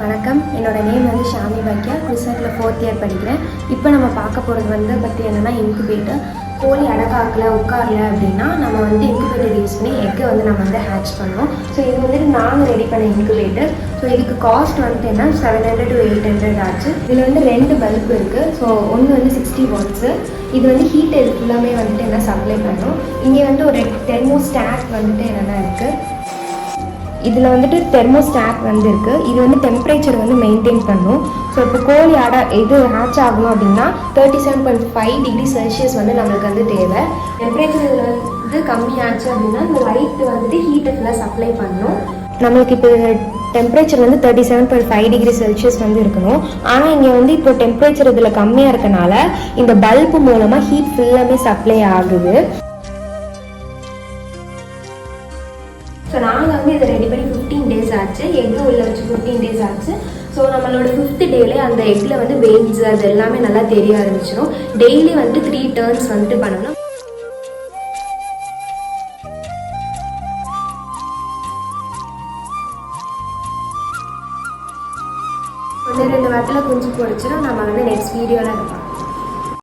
வணக்கம், என்னோட நேம் வந்து ஷாமி பாக்கியா. குருசாட்டில் 4th இயர் படிக்கிறேன். இப்போ நம்ம பார்க்க போகிறது வந்து பற்றி என்னென்னா இன்குபேட்டர். கோழி அடகாக்கில் உட்காரல அப்படின்னா நம்ம வந்து இன்குபேட்டர் யூஸ் பண்ணி எக்கை வந்து நம்ம வந்து ஹேட்ச் பண்ணோம். ஸோ இது வந்துட்டு நாங்கள் ரெடி பண்ண இன்குபேட்டர். ஸோ இதுக்கு காஸ்ட் வந்துட்டு என்ன 700 to 800 ஆச்சு. இதில் வந்து 2 பல்ப் இருக்குது. ஸோ ஒன்று வந்து 60 watts. இது வந்து ஹீட் இது ஃபுல்லாமே வந்துட்டு என்ன சப்ளை பண்ணோம். இங்கே வந்து ஒரு தெர்மோஸ்டாட் வந்துட்டு என்னென்னா இருக்குது. இதில் வந்துட்டு தெர்மோஸ்டாட் வந்து இருக்குது. இது வந்து டெம்பரேச்சர் வந்து மெயின்டைன் பண்ணும். ஸோ இப்போ கோழி இது ஹேட்ச் ஆகணும் அப்படின்னா 37.5 degree Celsius வந்து நம்மளுக்கு வந்து தேவை. டெம்பரேச்சர் வந்து கம்மியாச்சு அப்படின்னா இந்த லைட் வந்துட்டு ஹீட்டை ஃபுல்லாக சப்ளை பண்ணும். நம்மளுக்கு இப்போ டெம்பரேச்சர் வந்து 37.5 degree Celsius வந்து இருக்கணும். ஆனால் இங்கே வந்து இப்போ டெம்பரேச்சர் இதில் கம்மியாக இருக்கனால இந்த பல்பு மூலமாக ஹீட் ஃபுல்லாமே சப்ளை ஆகுது. ஸோ நாங்கள் வந்து இதை ரெடி பண்ணி 15 days ஆச்சு. எக்கு உள்ள வச்சு 15 days ஆச்சு. ஸோ நம்மளோட 5th டேலே அந்த எக்கில் வந்து வெயின்ஸ் அது எல்லாமே நல்லா தெரிய ஆரம்பிச்சிடும். டெய்லி வந்து 3 turns வந்துட்டு பண்ணணும். ஒன்று 2 வாரத்தில் குஞ்சு பொரிச்சிடும். நம்ம வந்து நெக்ஸ்ட் வீடியோவில்